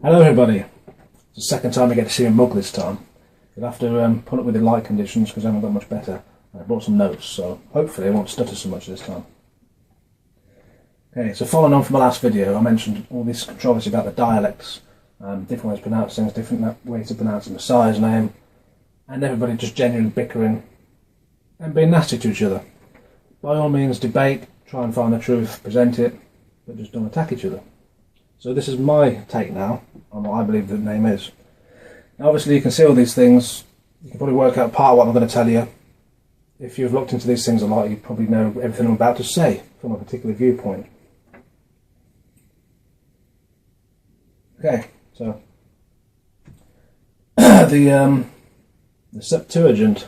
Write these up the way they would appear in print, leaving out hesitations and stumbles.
Hello everybody. It's the second time I get to see a mug this time. You'll have to put up with the light conditions because I haven't got much better. I brought some notes, so hopefully I won't stutter so much this time. Okay, so following on from the last video, I mentioned all this controversy about the dialects, different ways to pronounce things, different ways to pronounce the Messiah's name, and everybody just genuinely bickering and being nasty to each other. By all means, debate, try and find the truth, present it, but just don't attack each other. So this is my take now on what I believe the name is. Now obviously you can see all these things, you can probably work out part of what I'm going to tell you. If you've looked into these things a lot, you probably know everything I'm about to say from a particular viewpoint. Okay, so the Septuagint,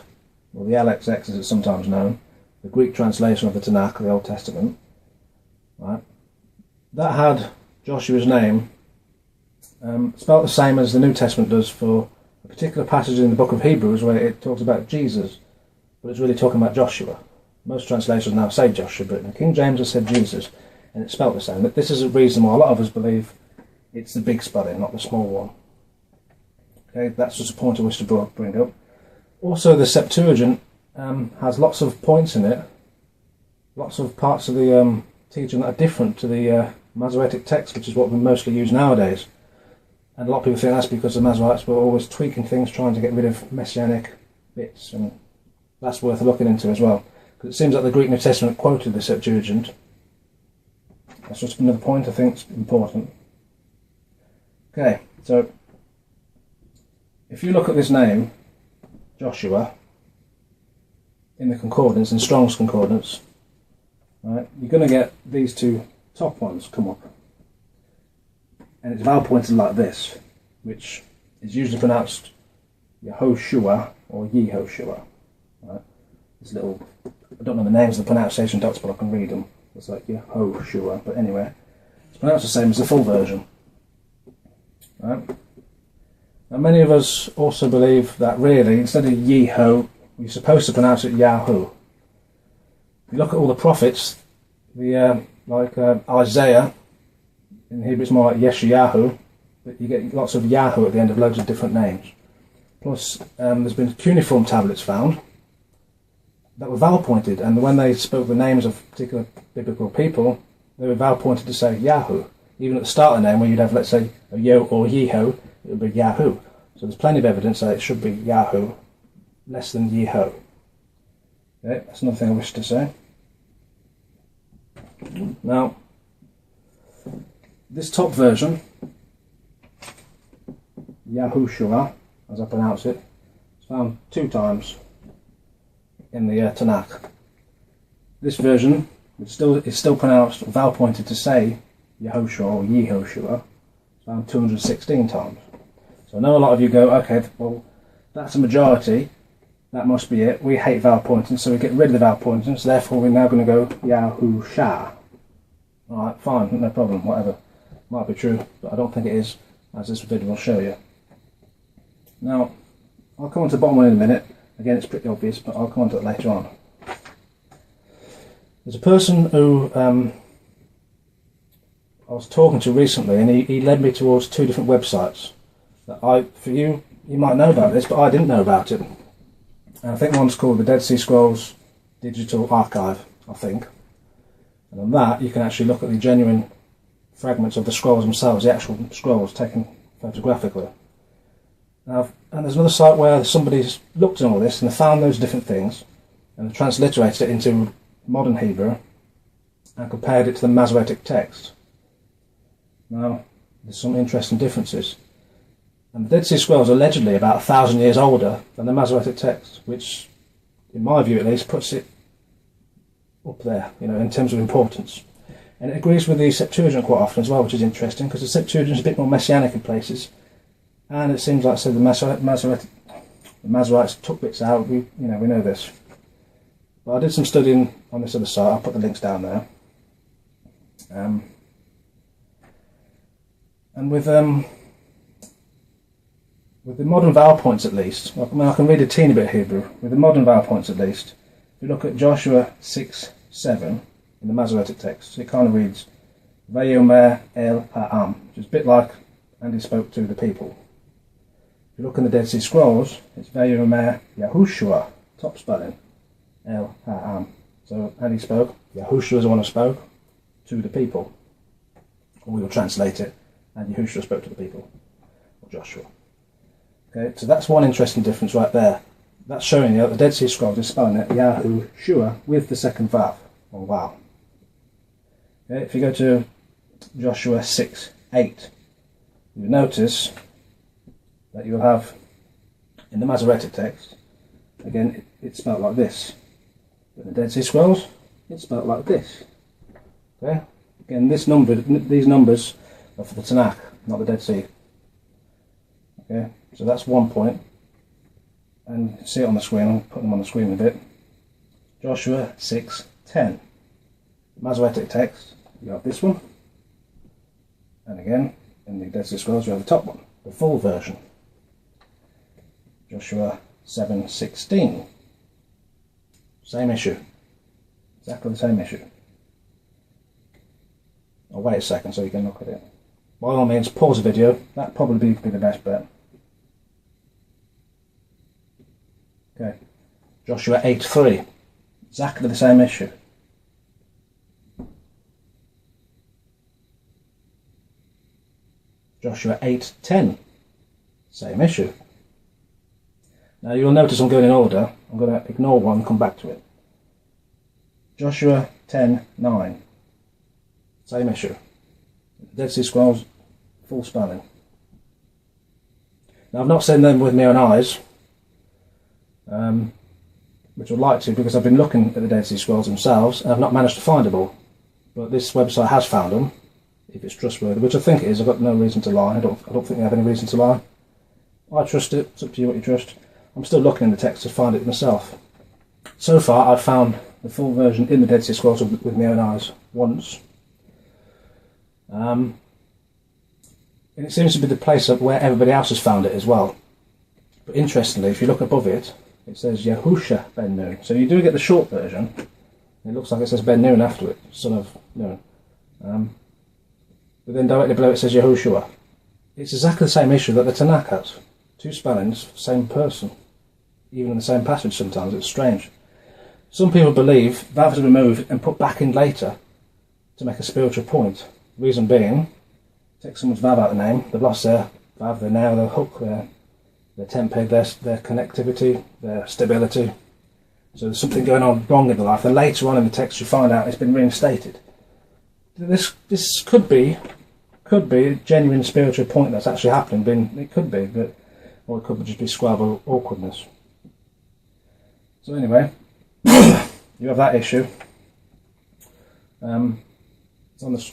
or the LXX as it's sometimes known, the Greek translation of the Tanakh, the Old Testament, right, that had Joshua's name spelt the same as the New Testament does for a particular passage in the book of Hebrews where it talks about Jesus, but it's really talking about Joshua. Most translations now say Joshua, but in King James it said Jesus, and it's spelt the same. This is a reason why a lot of us believe it's the big spelling, not the small one. Okay, that's just a point I wish to bring up. Also, the Septuagint has lots of points in it, lots of parts of the teaching that are different to the Masoretic text, which is what we mostly use nowadays. And a lot of people think that's because the Masoretes were always tweaking things, trying to get rid of messianic bits, and that's worth looking into as well. Because it seems like the Greek New Testament quoted the Septuagint. That's just another point I think is important. Okay, so if you look at this name, Joshua, in the concordance, in Strong's concordance, right, you're going to get these two top ones come up. And it's vowel pointed like this, which is usually pronounced Yehoshua or Yehoshua. Right? This little, I don't know the names of the pronunciation dots, but I can read them. It's like Yehoshua, but anyway, it's pronounced the same as the full version. Right? Now many of us also believe that really, instead of Yeho, you're supposed to pronounce it Yahoo. If you look at all the prophets, Isaiah, in Hebrew it's more like Yeshayahu, but you get lots of Yahoo at the end of loads of different names. Plus, there's been cuneiform tablets found that were vowel pointed, and when they spoke the names of particular biblical people, they were vowel pointed to say Yahoo. Even at the start of the name, where you'd have, let's say, a Yo or Yeho, it would be Yahoo. So there's plenty of evidence that it should be Yahoo, less than Yeho. Okay, that's another thing I wish to say. Now, this top version, Yahushua, as I pronounce it, is found 2 times in the Tanakh. This version is still pronounced vowel pointed to say Yehoshua or Yehoshua, is found 216 times. So I know a lot of you go, okay, well, that's a majority, that must be it. We hate vowel pointing, so we get rid of the vowel pointing, so therefore we're now going to go Yahusha. Alright, fine, no problem, whatever. Might be true, but I don't think it is, as this video will show you. Now, I'll come on to the bottom one in a minute. Again, it's pretty obvious, but I'll come on to it later on. There's a person who I was talking to recently, and he led me towards 2 different websites. That you might know about this, but I didn't know about it. And I think one's called the Dead Sea Scrolls Digital Archive, I think. And on that, you can actually look at the genuine fragments of the scrolls themselves, the actual scrolls taken photographically. Now, and there's another site where somebody's looked at all this and they found those different things and they transliterated it into modern Hebrew and compared it to the Masoretic text. Now, there's some interesting differences. And the Dead Sea Scrolls are allegedly about 1,000 years older than the Masoretic text, which, in my view at least, puts it up there, in terms of importance. And it agrees with the Septuagint quite often as well, which is interesting, because the Septuagint is a bit more messianic in places. And it seems like, so the Masoretes took bits out, we know this. But I did some studying on this other site, I'll put the links down there. And with the modern vowel points at least, I can read a teeny bit of Hebrew, with the modern vowel points at least, if you look at Joshua 6:7 in the Masoretic text, it kind of reads Vayomer El Ha'am, which is a bit like and he spoke to the people. If you look in the Dead Sea Scrolls, it's Vero Nome Yahushua, top spelling, El-Ha-Am. So, and he spoke, Yahushua is the one who spoke to the people. Or we will translate it, and Yahushua spoke to the people, or Joshua. Okay, so that's one interesting difference right there. That's showing you that the Dead Sea Scrolls is spelling it Yahushua with the second vav, or wow. Okay, if you go to Joshua 6:8, you notice that you'll have in the Masoretic text, again, it's spelled like this. But in the Dead Sea Scrolls, it's spelled like this. Okay? Again, these numbers are for the Tanakh, not the Dead Sea. Okay? So that's one point. And you can see it on the screen, I'll put them on the screen in a bit. Joshua 6:10. Masoretic text, you have this one. And again, in the Dead Sea Scrolls, you have the top one, the full version. Joshua 7:16. Same issue. Exactly the same issue. I'll wait a second so you can look at it. By all means, pause the video. That'd probably be the best bet. Okay. Joshua 8:3. Exactly the same issue. Joshua 8:10. Same issue. Now you'll notice I'm going in order. I'm going to ignore one and come back to it. Joshua 10:9. Same issue. Dead Sea Scrolls, full spelling. Now I've not seen them with my own eyes, which I'd like to because I've been looking at the Dead Sea Scrolls themselves and I've not managed to find them all. But this website has found them, if it's trustworthy, which I think it is. I've got no reason to lie. I don't think they have any reason to lie. I trust it. It's up to you what you trust. I'm still looking in the text to find it myself. So far, I've found the full version in the Dead Sea Scrolls with my own eyes once. And it seems to be the place where everybody else has found it as well. But interestingly, if you look above it, it says Yahusha ben Nun. So you do get the short version. It looks like it says Ben Nun after it, son of Nun. But then directly below it says Yahushua. It's exactly the same issue that the Tanakh has. Two spellings, same person. Even in the same passage sometimes, it's strange. Some people believe vowels are removed and put back in later to make a spiritual point. Reason being, take someone's vav out the name, they've lost their vav, their nail, their hook, their tempe, their connectivity, their stability. So there's something going on wrong in their life. And later on in the text you find out it's been reinstated. This could be a genuine spiritual point that's actually happening. It could be, or it could just be scribal awkwardness. So anyway, you have that issue. It's on the.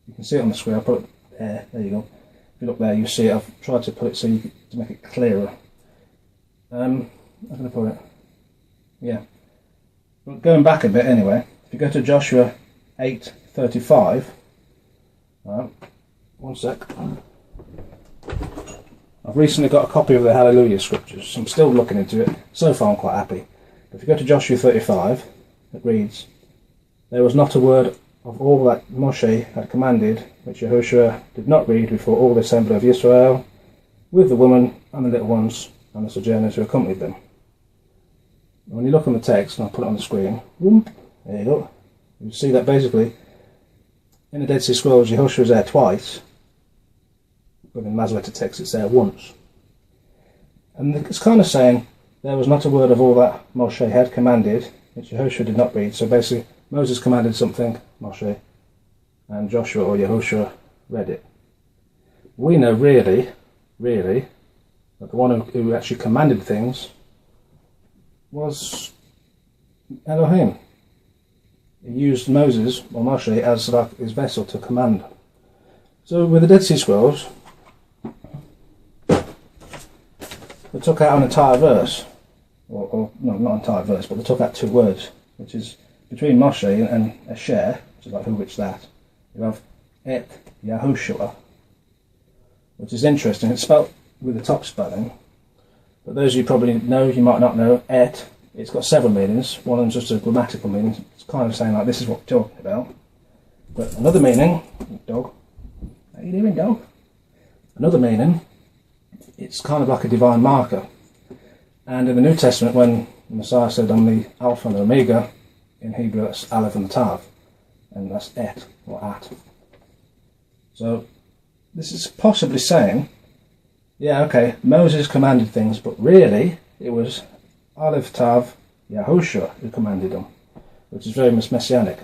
You can see it on the screen. I'll put it there. There you go. If you look there, you see it. I've tried to put it so to make it clearer. I'm going to put it. Yeah. But going back a bit anyway. If you go to Joshua 8:35. Right, one sec. I've recently got a copy of the Hallelujah Scriptures. So I'm still looking into it. So far, I'm quite happy. But if you go to Joshua 35, it reads, "There was not a word of all that Moshe had commanded, which Yahushua did not read before all the assembly of Israel, with the woman and the little ones and the sojourners who accompanied them." When you look on the text, and I'll put it on the screen, there you go. You see that basically, in the Dead Sea Scrolls, Yahushua is there twice, but in the Masoretic text it's there once. And it's kind of saying, there was not a word of all that Moshe had commanded, which Yahushua did not read. So basically, Moses commanded something, Moshe, and Joshua or Yahushua read it. We know really, that the one who actually commanded things was Elohim. He used Moses, or Moshe, as like his vessel to command. So with the Dead Sea Scrolls, they took out an entire verse, or no, not an entire verse, but they took out two words, which is between Moshe and Asher, which is like who, which, that. You have Et Yahushua, which is interesting. It's spelt with the top spelling, but those you probably know, you might not know, Et, it's got several meanings. One of them's just a grammatical meaning. It's kind of saying like, this is what we're talking about. But another meaning, dog, how you doing, dog? Another meaning, it's kind of like a divine marker. And in the New Testament, when the Messiah said, I'm the Alpha and the Omega, in Hebrew that's Aleph and the Tav, and that's et, or at. So this is possibly saying, yeah, okay, Moses commanded things, but really it was Aleph, Tav, Yahushua who commanded them, which is very messianic.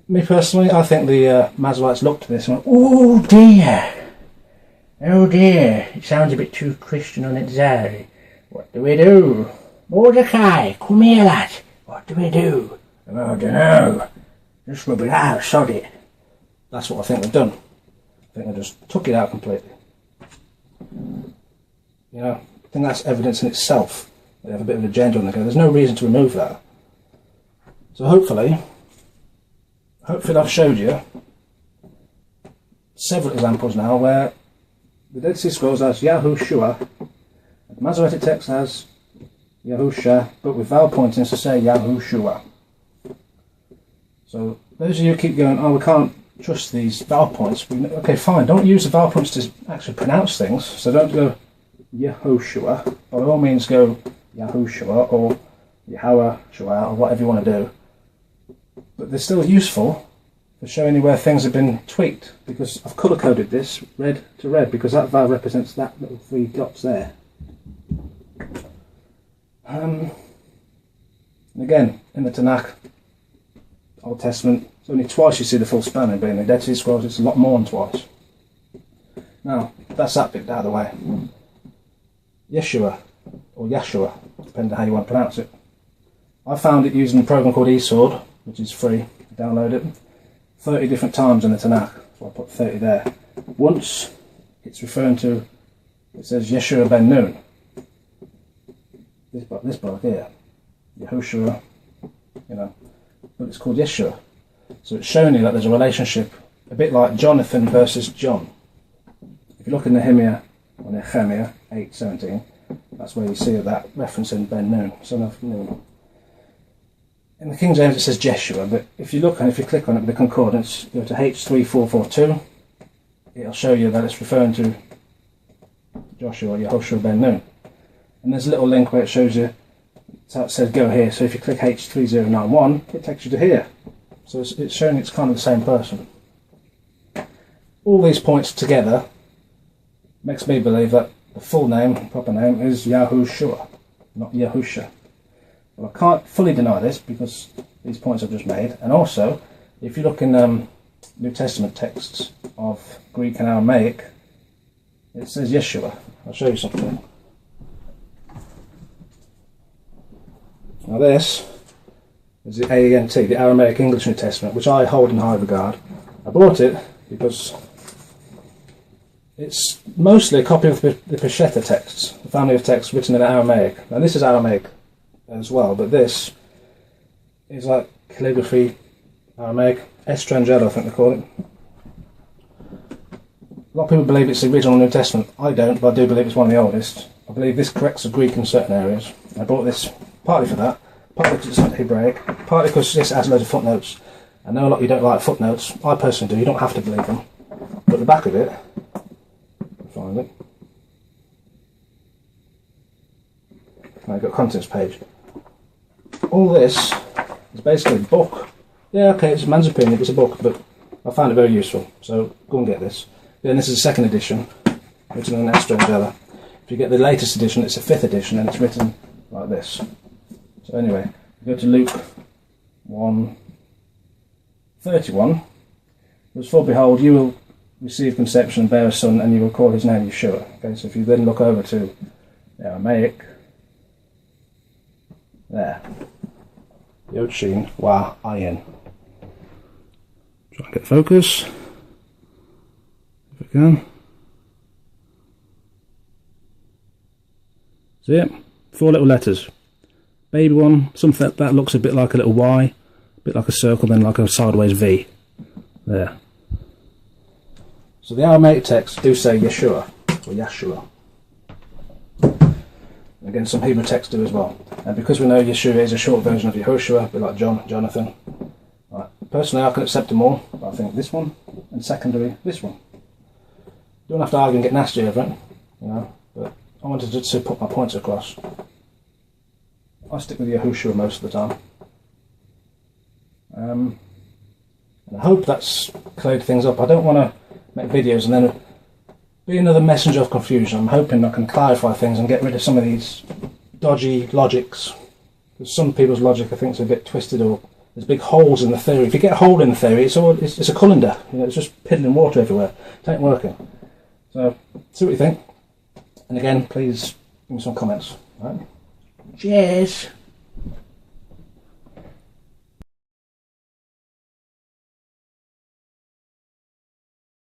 Me personally, I think the Masoretes looked at this and went, oh dear, it sounds a bit too Christian on its own. What do we do? Mordecai, come here, lad. What do we do? I don't know. Just rub it out, sod it. That's what I think they've done. I think they just took it out completely. You know, I think that's evidence in itself. They have a bit of an agenda on the go. There's no reason to remove that. So hopefully I've showed you several examples now where the Dead Sea Scrolls has Yahushua, and the Masoretic text has Yahusha, but with vowel pointings to say Yahushua. So those of you who keep going, oh, we can't trust these vowel points. Okay, fine, don't use the vowel points to actually pronounce things. So don't go Yahushua. By all means go Yahushua or Yahweh or whatever you want to do. But they're still useful for showing you where things have been tweaked, because I've colour coded this red to red because that vowel represents that little 3 dots there. And again, in the Tanakh, Old Testament, it's only twice you see the full spanning, but in the Dead Sea Scrolls it's a lot more than twice. Now, that's that bit out of the way. Yeshua, or Yahshua, depending on how you want to pronounce it. I found it using a program called eSword, which is free, download it, 30 different times in the Tanakh, so I put 30 there. Once, it's referring to, it says Yeshua ben Nun. This book here, Yahushua, you know, but it's called Yeshua. So it's showing you that there's a relationship, a bit like Jonathan versus John. If you look in Nehemiah 8:17, that's where you see that reference in Ben Nun, son of Nun. In the King James it says Jeshua, but if you look and if you click on it with the concordance, go to H3442, it'll show you that it's referring to Joshua, Yehoshua ben Nun. And there's a little link where it shows you, so it says go here, so if you click H3091, it takes you to here. So it's showing it's kind of the same person. All these points together makes me believe that the full name, proper name, is Yahushua, not Yahusha. Well, I can't fully deny this because these points I've just made. And also, if you look in New Testament texts of Greek and Aramaic, it says Yeshua. I'll show you something. Now this is the AENT, the Aramaic English New Testament, which I hold in high regard. I bought it because it's mostly a copy of the Peshitta texts, the family of texts written in Aramaic. Now this is Aramaic as well, but this is like calligraphy, Aramaic, Estrangelo I think they call it. A lot of people believe it's the original New Testament. I don't, but I do believe it's one of the oldest. I believe this corrects the Greek in certain areas. I bought this partly for that, partly because it's Hebraic, partly because this has loads of footnotes. I know a lot of you don't like footnotes. I personally do. You don't have to believe them. But at the back of it, find it. Now you've got a contents page. All this is basically a book. Yeah, okay, it's a man's opinion, it's a book, but I found it very useful, so go and get this. Then this is a second edition, written in Estrangelo. If you get the latest edition, it's a 5th edition, and it's written like this. So anyway, go to Luke 1:31. It was, for behold, you will receive conception and bear a son, and you will call his name Yeshua. Okay, so if you then look over to the Aramaic, there, Yod Shin Wa Ayin. Try and get focus. If I can. See it? 4 little letters. Baby one, something that looks a bit like a little Y, a bit like a circle, then like a sideways V. There. So the Aramaic texts do say Yeshua, or Yahshua. Again, some Hebrew texts do as well. And because we know Yeshua is a short version of Yehoshua, a bit like John, Jonathan. Right. Personally, I can accept them all, but I think this one, and secondary, this one. Don't have to argue and get nasty over it, you know, but I wanted to put my points across. I stick with Yahushua most of the time. And I hope that's cleared things up. I don't want to make videos and then be another messenger of confusion. I'm hoping I can clarify things and get rid of some of these dodgy logics. Because some people's logic I think is a bit twisted, or there's big holes in the theory. If you get a hole in the theory, it's a colander. You know, it's just piddling water everywhere. It ain't working. So, see what you think. And again, please give me some comments. All right? Cheers!